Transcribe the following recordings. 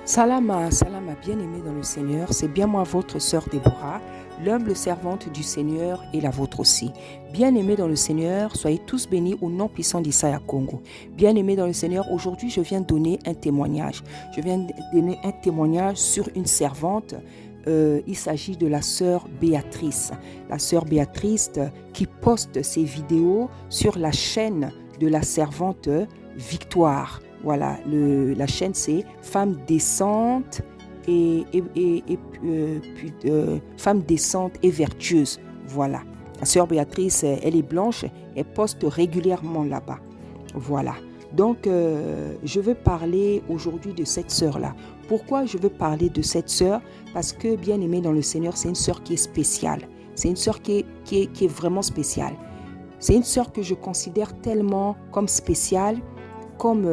Salama, salama, bien-aimés dans le Seigneur, c'est bien moi votre sœur Déborah, l'humble servante du Seigneur et la vôtre aussi. Bien-aimés dans le Seigneur, soyez tous bénis au nom puissant d'Issaïa Congo. Bien-aimés dans le Seigneur, aujourd'hui je viens donner un témoignage. Je viens donner un témoignage sur une servante. Il s'agit de la sœur Béatrice. La sœur Béatrice qui poste ses vidéos sur la chaîne de la servante Victoire. Voilà, la chaîne c'est Femmes décentes Femmes décentes et vertueuses. Voilà, la sœur Béatrice, elle est blanche, elle poste régulièrement là-bas. Voilà, donc je veux parler aujourd'hui de cette sœur-là. Pourquoi je veux parler de cette sœur? Parce que, bien aimée dans le Seigneur, c'est une sœur qui est spéciale. C'est une sœur qui est vraiment spéciale. C'est une sœur que je considère tellement comme spéciale, comme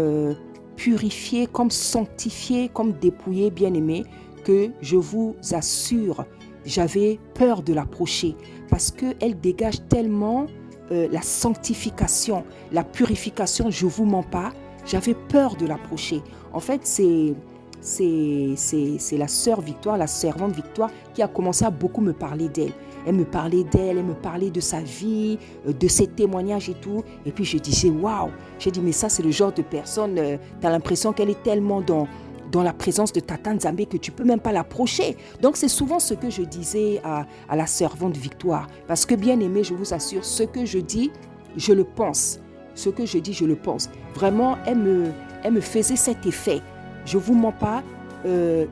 purifiée, comme sanctifiée, comme dépouillée, bien-aimée, que je vous assure, j'avais peur de l'approcher parce qu'elle dégage tellement la sanctification, la purification, je ne vous mens pas, j'avais peur de l'approcher. En fait, c'est la sœur Victoire, la servante Victoire, qui a commencé à beaucoup me parler d'elle. Elle me parlait d'elle, elle me parlait de sa vie, de ses témoignages et tout. Et puis je disais, waouh! J'ai dit, mais ça, c'est le genre de personne, tu as l'impression qu'elle est tellement dans la présence de Tata Nzambe que tu ne peux même pas l'approcher. Donc, c'est souvent ce que je disais à la servante Victoire. Parce que, bien aimé, je vous assure, ce que je dis, je le pense. Ce que je dis, je le pense. Vraiment, elle me faisait cet effet. Je ne vous mens pas,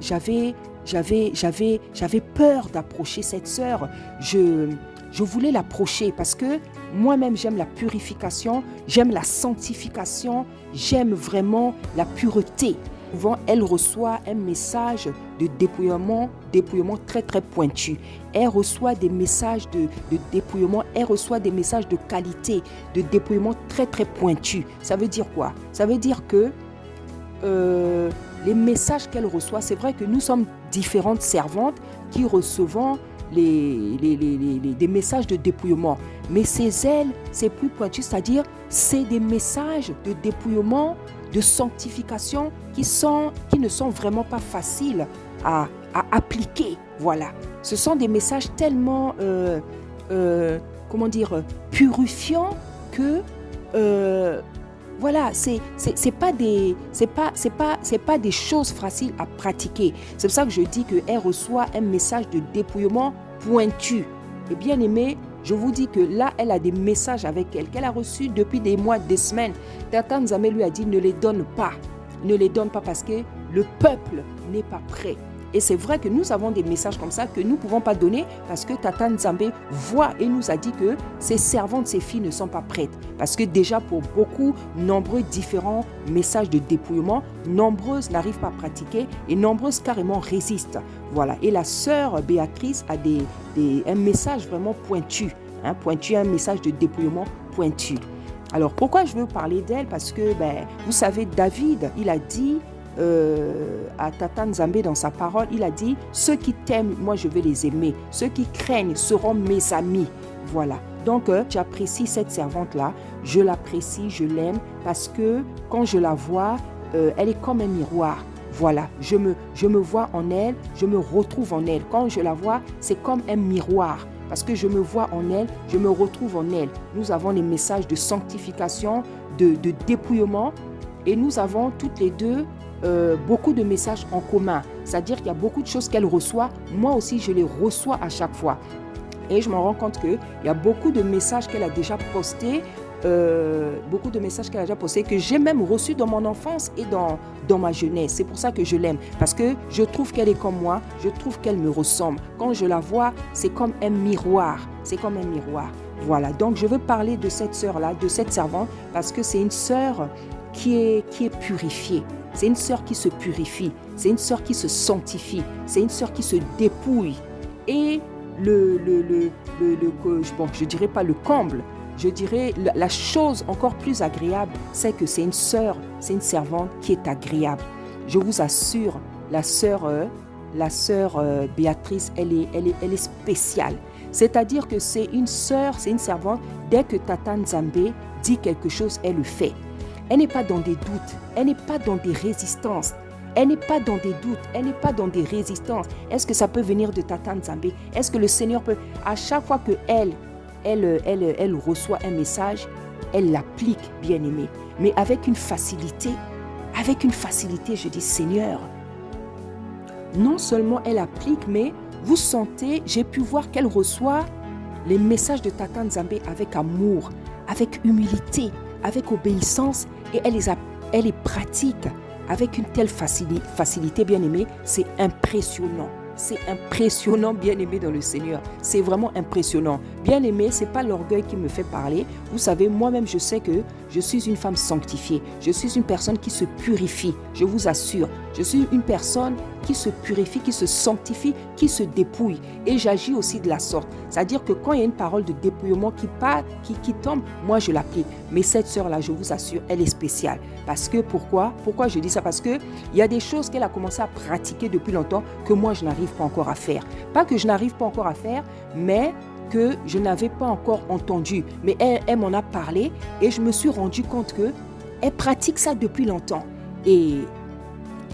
j'avais peur d'approcher cette sœur. Je voulais l'approcher parce que moi-même, j'aime la purification, j'aime la sanctification, j'aime vraiment la pureté. Souvent, elle reçoit un message de dépouillement très très pointu. Elle reçoit des messages de dépouillement, elle reçoit des messages de qualité, de dépouillement très très pointu. Ça veut dire quoi? Ça veut dire que les messages qu'elle reçoit, c'est vrai que nous sommes différentes servantes qui recevons des messages de dépouillement. Mais chez elle, c'est plus pointu, c'est-à-dire c'est des messages de dépouillement, de sanctification qui ne sont vraiment pas faciles à appliquer. Voilà. Ce sont des messages tellement, purifiants que voilà, c'est pas des choses faciles à pratiquer. C'est pour ça que je dis qu'elle reçoit un message de dépouillement pointu. Et bien aimé, je vous dis que là, elle a des messages avec elle qu'elle a reçus depuis des mois, des semaines. Tata Nzambe lui a dit ne les donne pas. Ne les donne pas parce que le peuple n'est pas prêt. Et c'est vrai que nous avons des messages comme ça que nous ne pouvons pas donner parce que Tata Nzambe voit et nous a dit que ses servantes, ses filles ne sont pas prêtes. Parce que déjà pour beaucoup, nombreux différents messages de dépouillement, nombreuses n'arrivent pas à pratiquer et nombreuses carrément résistent. Voilà. Et la sœur Béatrice a un message vraiment pointu, un message de dépouillement pointu. Alors pourquoi je veux parler d'elle? Parce que vous savez, David, il a dit à Tata Nzambe dans sa parole, il a dit ceux qui t'aiment, moi je vais les aimer, ceux qui craignent seront mes amis. Voilà, donc j'apprécie cette servante là, je l'apprécie, je l'aime parce que quand je la vois, elle est comme un miroir. Voilà, je me vois en elle, je me retrouve en elle. Quand je la vois, c'est comme un miroir parce que je me vois en elle, je me retrouve en elle. Nous avons les messages de sanctification, de dépouillement et nous avons toutes les deux beaucoup de messages en commun. C'est-à-dire qu'il y a beaucoup de choses qu'elle reçoit. Moi aussi, je les reçois à chaque fois. Et je me rends compte qu'il y a beaucoup de messages qu'elle a déjà postés, que j'ai même reçus dans mon enfance et dans ma jeunesse. C'est pour ça que je l'aime. Parce que je trouve qu'elle est comme moi. Je trouve qu'elle me ressemble. Quand je la vois, c'est comme un miroir. C'est comme un miroir. Voilà. Donc, je veux parler de cette sœur-là, de cette servante, parce que c'est une sœur qui est purifiée. C'est une sœur qui se purifie, c'est une sœur qui se sanctifie, c'est une sœur qui se dépouille. Et je dirais pas le comble, je dirais la chose encore plus agréable, c'est que c'est une sœur, c'est une servante qui est agréable. Je vous assure, la sœur Béatrice, elle est spéciale. C'est-à-dire que c'est une sœur, c'est une servante, dès que Tata Nzambe dit quelque chose, elle le fait. Elle n'est pas dans des doutes, elle n'est pas dans des résistances. Elle n'est pas dans des doutes, elle n'est pas dans des résistances. Est-ce que ça peut venir de Tata Nzambe? Est-ce que le Seigneur peut... À chaque fois que elle reçoit un message, elle l'applique, bien-aimé. Mais avec une facilité, je dis, Seigneur, non seulement elle applique, mais vous sentez, j'ai pu voir qu'elle reçoit les messages de Tata Nzambe avec amour, avec humilité, avec obéissance, et elle les pratique avec une telle facilité, bien-aimé, c'est impressionnant. C'est impressionnant, bien-aimé dans le Seigneur. C'est vraiment impressionnant. Bien-aimé, ce n'est pas l'orgueil qui me fait parler. Vous savez, moi-même, je sais que je suis une femme sanctifiée. Je suis une personne qui se purifie, je vous assure. Je suis une personne qui se purifie, qui se sanctifie, qui se dépouille. Et j'agis aussi de la sorte. C'est-à-dire que quand il y a une parole de dépouillement qui tombe, moi, je l'applique. Mais cette sœur-là, je vous assure, elle est spéciale. Parce que, pourquoi je dis ça? Parce qu'il y a des choses qu'elle a commencé à pratiquer depuis longtemps que moi, je n'arrive pas encore à faire. Pas que je n'arrive pas encore à faire, mais que je n'avais pas encore entendu. Mais elle m'en a parlé et je me suis rendu compte qu'elle pratique ça depuis longtemps. Et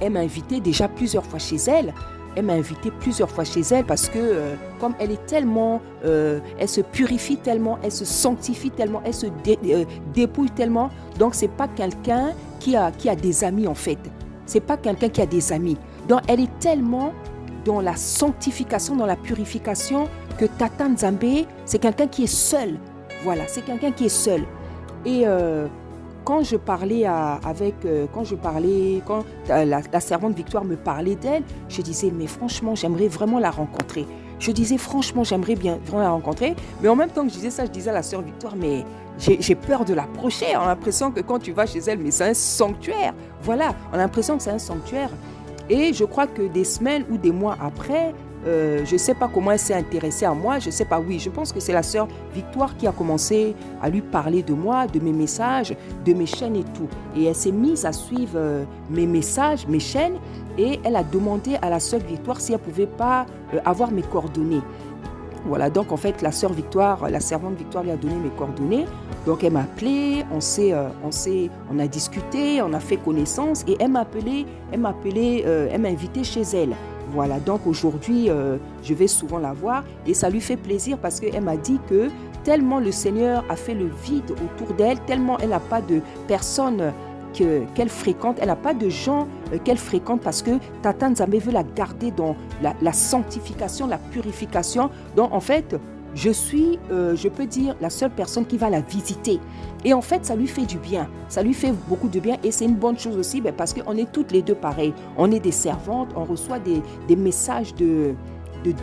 elle m'a invité déjà plusieurs fois chez elle. Elle m'a invité plusieurs fois chez elle parce que comme elle est tellement, elle se purifie tellement, elle se sanctifie tellement, elle se dépouille tellement. Donc c'est pas quelqu'un qui a des amis en fait. C'est pas quelqu'un qui a des amis. Donc elle est tellement dans la sanctification, dans la purification que Tata Nzambe, c'est quelqu'un qui est seul. Voilà, c'est quelqu'un qui est seul. Et quand la servante Victoire me parlait d'elle, je disais, mais franchement, j'aimerais vraiment la rencontrer. Je disais, franchement, j'aimerais bien vraiment la rencontrer. Mais en même temps que je disais ça, je disais à la sœur Victoire, mais j'ai peur de l'approcher. On a l'impression que quand tu vas chez elle, mais c'est un sanctuaire. Voilà, on a l'impression que c'est un sanctuaire. Et je crois que des semaines ou des mois après, je ne sais pas comment elle s'est intéressée à moi, je ne sais pas, oui, je pense que c'est la sœur Victoire qui a commencé à lui parler de moi, de mes messages, de mes chaînes et tout. Et elle s'est mise à suivre mes messages, mes chaînes, et elle a demandé à la sœur Victoire si elle ne pouvait pas avoir mes coordonnées. Voilà, donc en fait, la servante Victoire lui a donné mes coordonnées. Donc elle m'a appelé, on a discuté, on a fait connaissance et elle m'a invité chez elle. Voilà, donc aujourd'hui, je vais souvent la voir et ça lui fait plaisir parce qu'elle m'a dit que tellement le Seigneur a fait le vide autour d'elle, tellement elle n'a pas de personnes qu'elle fréquente, elle n'a pas de gens qu'elle fréquente parce que Tata Nzambe veut la garder dans la sanctification, la purification. Donc en fait, je suis, je peux dire, la seule personne qui va la visiter. Et en fait, ça lui fait du bien. Ça lui fait beaucoup de bien et c'est une bonne chose aussi parce qu'on est toutes les deux pareilles. On est des servantes, on reçoit des messages de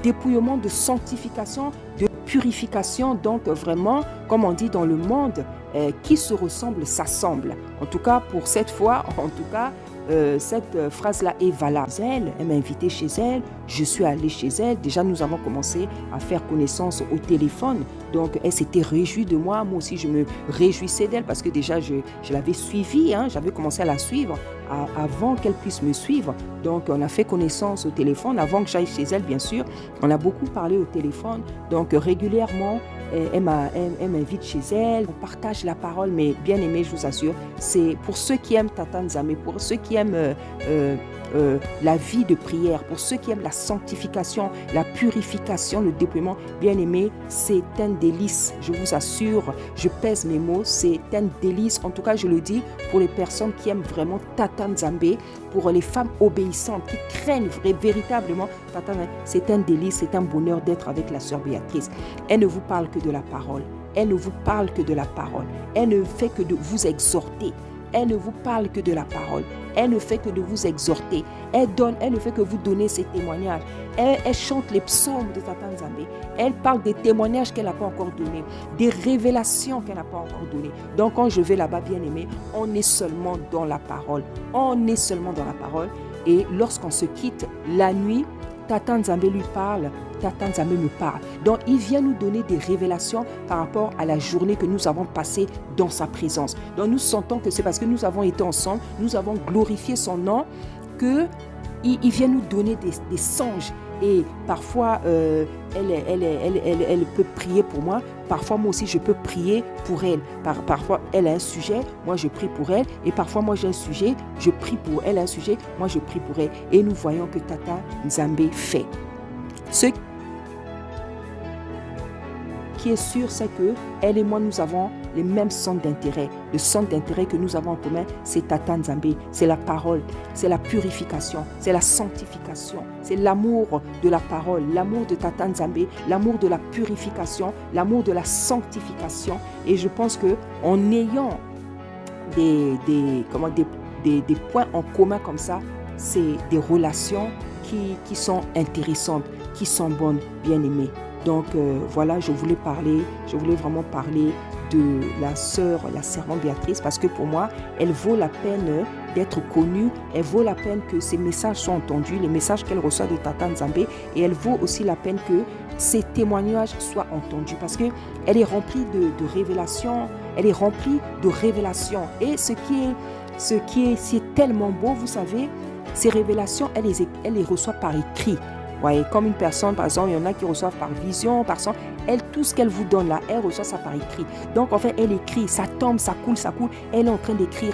dépouillement, de sanctification, de purification. Donc vraiment, comme on dit dans le monde, qui se ressemble s'assemble. En tout cas, pour cette fois, cette phrase-là est valable. Elle m'a invité chez elle, je suis allée chez elle. Déjà, nous avons commencé à faire connaissance au téléphone. Donc, elle s'était réjouie de moi. Moi aussi, je me réjouissais d'elle parce que déjà, je l'avais suivie. J'avais commencé à la suivre avant qu'elle puisse me suivre. Donc, on a fait connaissance au téléphone. Avant que j'aille chez elle, bien sûr, on a beaucoup parlé au téléphone. Donc, régulièrement, elle m'invite chez elle. On partage la parole, mais bien aimé, je vous assure, c'est pour ceux qui aiment Tata Nzambe, pour ceux qui aiment la vie de prière, pour ceux qui aiment la sanctification, la purification, le déploiement, bien aimé, c'est un délice, je vous assure, je pèse mes mots, c'est un délice, en tout cas je le dis, pour les personnes qui aiment vraiment Tata Nzambe, pour les femmes obéissantes, qui craignent véritablement Tata Nzambe, c'est un délice, c'est un bonheur d'être avec la sœur Béatrice. Elle ne vous parle que de la parole, elle ne vous parle que de la parole, elle ne fait que de vous exhorter. Elle ne vous parle que de la parole. Elle ne fait que de vous exhorter. Elle ne fait que vous donner ses témoignages. Elle chante les psaumes de Tata Nzambe. Elle parle des témoignages qu'elle n'a pas encore donnés, des révélations qu'elle n'a pas encore données. Donc quand je vais là-bas, bien aimé, on est seulement dans la parole. On est seulement dans la parole. Et lorsqu'on se quitte la nuit, Tata Nzambe lui parle, Tata Nzambe me parle. Donc, il vient nous donner des révélations par rapport à la journée que nous avons passée dans sa présence. Donc, nous sentons que c'est parce que nous avons été ensemble, nous avons glorifié son nom, qu'il vient nous donner des songes. Et parfois, elle peut prier pour moi. parfois moi aussi je peux prier pour elle. Parfois elle a un sujet, moi je prie pour elle. Et parfois moi j'ai un sujet, je prie pour elle, un sujet, moi je prie pour elle. Et nous voyons que Tata Nzambe fait. Ce qui est sûr, c'est que elle et moi, nous avons les mêmes centres d'intérêt. Le centre d'intérêt que nous avons en commun, c'est Tata Nzambe, c'est la parole, c'est la purification, c'est la sanctification, c'est l'amour de la parole, l'amour de Tata Nzambe, l'amour de la purification, l'amour de la sanctification. Et je pense qu'en ayant des points en commun comme ça, c'est des relations qui sont intéressantes, qui sont bonnes, bien aimées. Donc voilà, je voulais vraiment parler de la sœur, la servante Béatrice, parce que pour moi, elle vaut la peine d'être connue, elle vaut la peine que ses messages soient entendus, les messages qu'elle reçoit de Tata Nzambe, et elle vaut aussi la peine que ses témoignages soient entendus, parce qu'elle est remplie de révélations, et ce qui est tellement beau, vous savez, ces révélations, elle les reçoit par écrit. Ouais, comme une personne, par exemple, il y en a qui reçoivent par vision, par son. Elle, tout ce qu'elle vous donne là, elle reçoit ça par écrit. Donc, en fait, elle écrit, ça tombe, ça coule. Elle est en train d'écrire.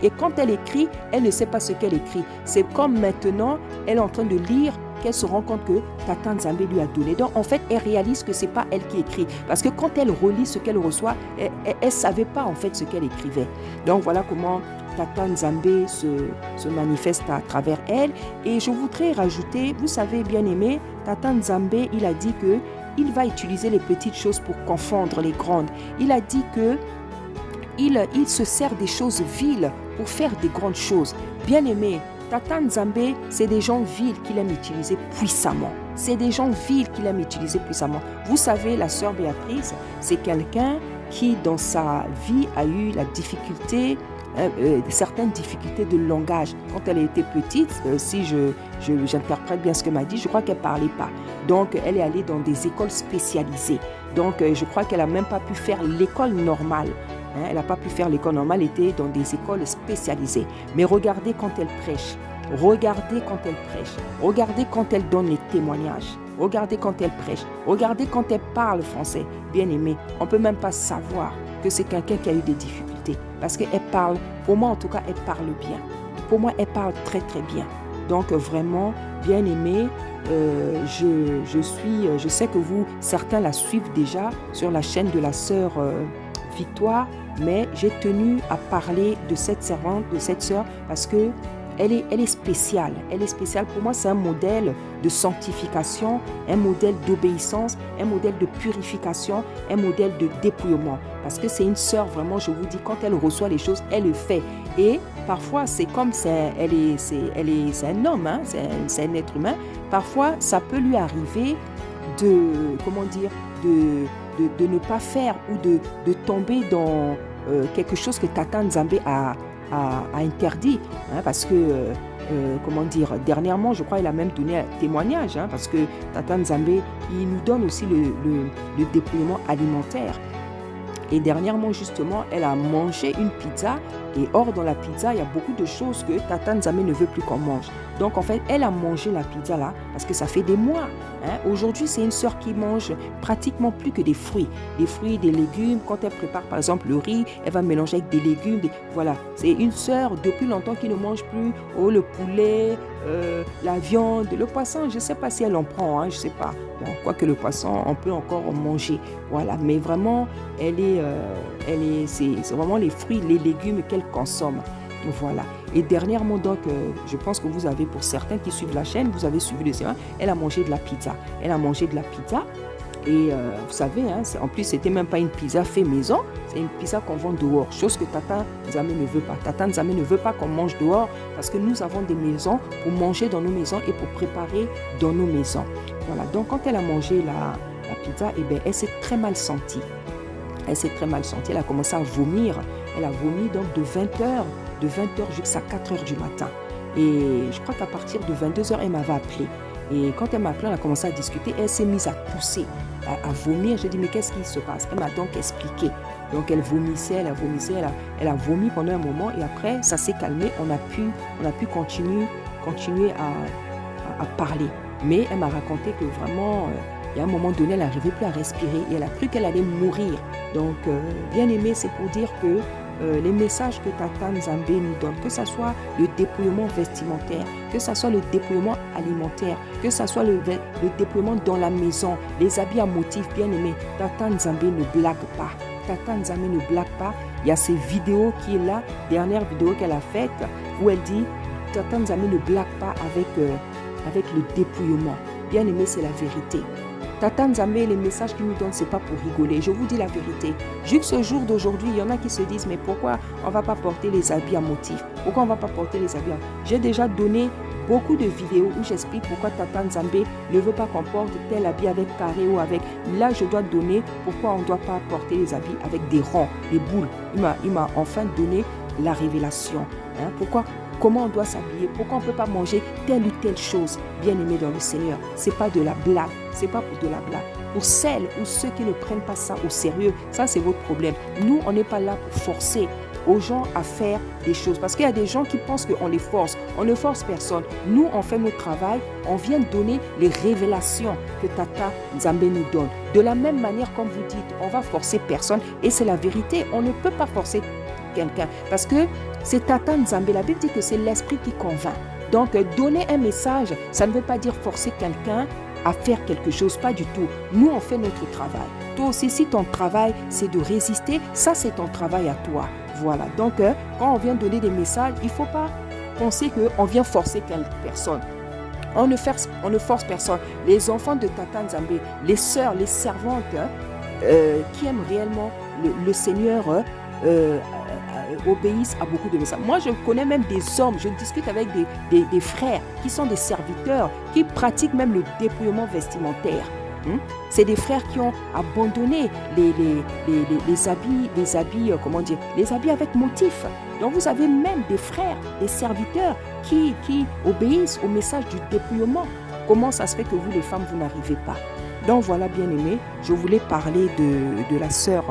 Et quand elle écrit, elle ne sait pas ce qu'elle écrit. C'est comme maintenant, elle est en train de lire, qu'elle se rend compte que Tata Nzambe lui a donné. Donc, en fait, elle réalise que ce n'est pas elle qui écrit. Parce que quand elle relit ce qu'elle reçoit, elle ne savait pas, en fait, ce qu'elle écrivait. Donc, voilà comment Tata Nzambe se manifeste à travers elle. Et je voudrais rajouter, vous savez, bien aimé, Tata Nzambe, il a dit que il va utiliser les petites choses pour confondre les grandes. Il a dit que il se sert des choses viles pour faire des grandes choses. Bien aimé, Tata Nzambe, c'est des gens vils qu'il aime utiliser puissamment. Vous savez, la sœur Béatrice, c'est quelqu'un qui, dans sa vie, a eu la difficulté, certaines difficultés de langage. Quand elle était petite, si j'interprète bien ce qu'elle m'a dit, je crois qu'elle ne parlait pas. Donc, elle est allée dans des écoles spécialisées. Donc, je crois qu'elle n'a même pas pu faire l'école normale. Elle n'a pas pu faire l'école normale, elle était dans des écoles spécialisées. Mais regardez quand elle prêche. Regardez quand elle donne les témoignages. Regardez quand elle prêche. Regardez quand elle parle français. Bien aimé, on ne peut même pas savoir que c'est quelqu'un qui a eu des difficultés. Parce qu'elle parle, pour moi en tout cas, elle parle bien. Pour moi, elle parle très très bien. Donc vraiment, bien aimé, je sais que certains la suivent déjà sur la chaîne de la sœur Victoire, mais j'ai tenu à parler de cette servante, de cette sœur, parce que elle est spéciale. Elle est spéciale. Pour moi, c'est un modèle de sanctification, un modèle d'obéissance, un modèle de purification, un modèle de dépouillement. Parce que c'est une sœur, vraiment, je vous dis, quand elle reçoit les choses, elle le fait. Et parfois, c'est comme c'est un homme, hein, c'est un être humain. Parfois, ça peut lui arriver de ne pas faire ou de tomber dans quelque chose que Tata Nzambe a interdit, hein, parce que, dernièrement, je crois, il a même donné un témoignage, hein, parce que Tata Nzambe, il nous donne aussi le dépouillement alimentaire. Et dernièrement, justement, elle a mangé une pizza. Et or, dans la pizza, il y a beaucoup de choses que Tata Nzambe ne veut plus qu'on mange. Donc, en fait, elle a mangé la pizza là parce que ça fait des mois. Hein. Aujourd'hui, c'est une sœur qui mange pratiquement plus que des fruits. Des fruits, des légumes. Quand elle prépare, par exemple, le riz, elle va mélanger avec des légumes. Voilà. C'est une sœur, depuis longtemps, qui ne mange plus le poulet, la viande, le poisson. Je ne sais pas si elle en prend. Hein, je ne sais pas. Bon, quoique le poisson, on peut encore manger. Voilà. Mais vraiment, c'est vraiment les fruits, les légumes qu'elle consomme. Voilà. Et dernièrement, donc, je pense que vous avez, pour certains qui suivent la chaîne, vous avez suivi le séance, elle a mangé de la pizza. Et vous savez, hein, en plus, c'était même pas une pizza fait maison, c'est une pizza qu'on vend dehors, chose que Tata Nzambe ne veut pas. Tata Nzambe ne veut pas qu'on mange dehors parce que nous avons des maisons pour manger dans nos maisons et pour préparer dans nos maisons. Voilà. Donc, quand elle a mangé la pizza, eh bien, elle s'est très mal sentie. Elle a commencé à vomir. Elle a vomi donc de 20h jusqu'à 4h du matin. Et je crois qu'à partir de 22h, elle m'avait appelé. Et quand elle m'a appelé, on a commencé à discuter. Elle s'est mise à pousser, à vomir. J'ai dit, mais qu'est-ce qui se passe? Elle m'a donc expliqué. Donc elle vomissait, elle a vomi pendant un moment. Et après, ça s'est calmé. On a pu continuer à parler. Mais elle m'a raconté que vraiment, Et à un moment donné, elle n'arrivait plus à respirer et elle a cru qu'elle allait mourir. Donc, bien aimé, c'est pour dire que les messages que Tata Nzambe nous donne, que ce soit le dépouillement vestimentaire, que ce soit le dépouillement alimentaire, que ce soit le dépouillement dans la maison, les habits à motifs, bien aimé, Tata Nzambe ne blague pas. Tata Nzambe ne blague pas. Il y a ces vidéos qui est là, dernière vidéo qu'elle a faite, où elle dit Tata Nzambe ne blague pas avec le dépouillement. Bien aimé, c'est la vérité. Tata Nzambe, les messages qu'il nous donne, ce n'est pas pour rigoler. Je vous dis la vérité. Jusqu'au jour d'aujourd'hui, il y en a qui se disent, mais pourquoi on ne va pas porter les habits à motifs? Pourquoi on ne va pas porter les habits à... J'ai déjà donné beaucoup de vidéos où j'explique pourquoi Tata Nzambe ne veut pas qu'on porte tel habit avec carré ou avec... Là, je dois donner pourquoi on ne doit pas porter les habits avec des ronds, des boules. Il m'a enfin donné la révélation. Comment on doit s'habiller, pourquoi on ne peut pas manger telle ou telle chose, bien aimé dans le Seigneur. Ce n'est pas de la blague, ce n'est pas pour de la blague. Pour celles ou ceux qui ne prennent pas ça au sérieux, ça c'est votre problème. Nous, on n'est pas là pour forcer aux gens à faire des choses. Parce qu'il y a des gens qui pensent qu'on les force. On ne force personne. Nous, on fait notre travail, on vient donner les révélations que Tata Nzambe nous donne. De la même manière, comme vous dites, on va forcer personne et c'est la vérité. On ne peut pas forcer quelqu'un parce que c'est Tata Nzambe. La Bible dit que c'est l'esprit qui convainc. Donc, donner un message, ça ne veut pas dire forcer quelqu'un à faire quelque chose, pas du tout. Nous, on fait notre travail. Toi aussi, si ton travail, c'est de résister, ça, c'est ton travail à toi. Voilà. Donc, quand on vient donner des messages, il ne faut pas penser qu'on vient forcer personne. On ne force personne. Les enfants de Tata Nzambe, les sœurs, les servantes qui aiment réellement le Seigneur, obéissent à beaucoup de messages. Moi, je connais même des hommes, je discute avec des frères qui sont des serviteurs, qui pratiquent même le dépouillement vestimentaire. C'est des frères qui ont abandonné les habits avec motif. Donc, vous avez même des frères, des serviteurs qui obéissent au message du dépouillement. Comment ça se fait que vous, les femmes, vous n'arrivez pas? Donc, voilà, bien aimé, je voulais parler de la sœur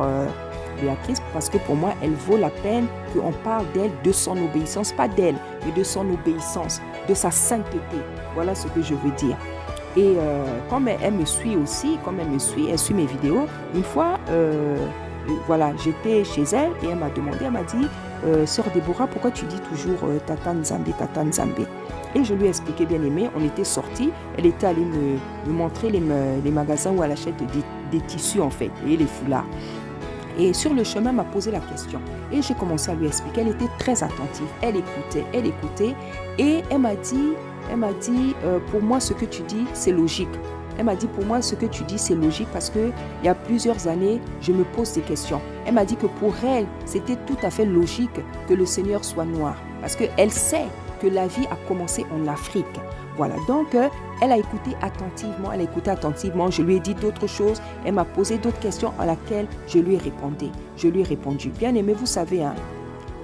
Béatrice, parce que pour moi, elle vaut la peine qu'on parle d'elle, de son obéissance, pas d'elle, mais de son obéissance, de sa sainteté. Voilà ce que je veux dire. Et comme elle me suit aussi, elle suit mes vidéos, une fois, voilà, j'étais chez elle et elle m'a demandé, elle m'a dit, Sœur Déborah, pourquoi tu dis toujours Tata Nzambe, Tata Nzambe? Et je lui ai expliqué, bien aimé, on était sortis, elle était allée me montrer les magasins où elle achète des tissus en fait, et les foulards. Et sur le chemin, elle m'a posé la question. Et j'ai commencé à lui expliquer. Elle était très attentive. Elle écoutait. Et elle m'a dit, pour moi, ce que tu dis, c'est logique. Elle m'a dit, pour moi, ce que tu dis, c'est logique parce qu'il y a plusieurs années, je me pose des questions. Elle m'a dit que pour elle, c'était tout à fait logique que le Seigneur soit noir. Parce qu'elle sait que la vie a commencé en Afrique. Voilà, donc elle a écouté attentivement, je lui ai dit d'autres choses, elle m'a posé d'autres questions à laquelle je lui ai répondu. Bien aimé, vous savez,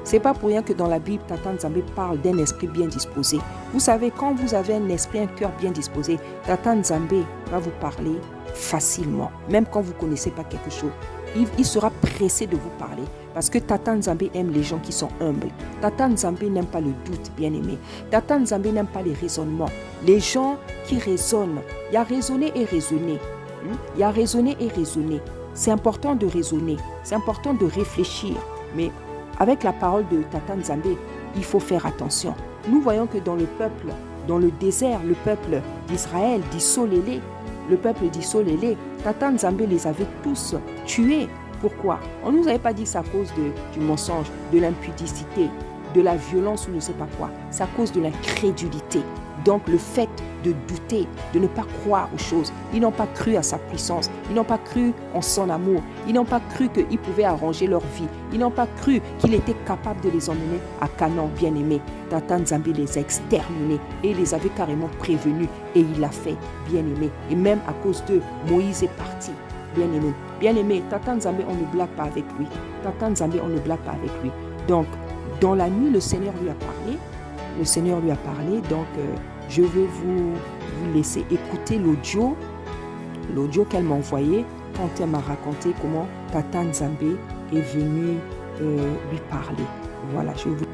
c'est pas pour rien que dans la Bible, Tata Nzambe parle d'un esprit bien disposé. Vous savez, quand vous avez un esprit, un cœur bien disposé, Tata Nzambe va vous parler facilement, même quand vous ne connaissez pas quelque chose. Il sera pressé de vous parler parce que Tata Nzambe aime les gens qui sont humbles. Tata Nzambe n'aime pas le doute, bien aimé. Tata Nzambe n'aime pas les raisonnements. Les gens qui raisonnent, il y a raisonner et raisonner. Il y a raisonner et raisonner. C'est important de raisonner, c'est important de réfléchir. Mais avec la parole de Tata Nzambe, il faut faire attention. Nous voyons que dans le peuple, dans le désert, le peuple d'Israël, d'Issolélé, le peuple d'Issolélé, Tata Nzambe les avait tous tués. Pourquoi? On ne nous avait pas dit que c'est à cause du mensonge, de l'impudicité, de la violence ou je ne sais pas quoi. C'est à cause de l'incrédulité. Donc le fait de douter, de ne pas croire aux choses. Ils n'ont pas cru à sa puissance. Ils n'ont pas cru en son amour. Ils n'ont pas cru qu'il pouvait arranger leur vie. Ils n'ont pas cru qu'il était capable de les emmener à Canaan, bien-aimé. Tata Nzambe les a exterminés et il les avait carrément prévenus. Et il l'a fait, bien-aimé. Et même à cause d'eux, Moïse est parti, bien-aimé. Bien-aimé, Tata Nzambe, on ne blague pas avec lui. Tata Nzambe, on ne blague pas avec lui. Donc, dans la nuit, le Seigneur lui a parlé. Donc je vais vous laisser écouter l'audio qu'elle m'a envoyé quand elle m'a raconté comment Tata Nzambe est venue lui parler. Voilà, je vais vous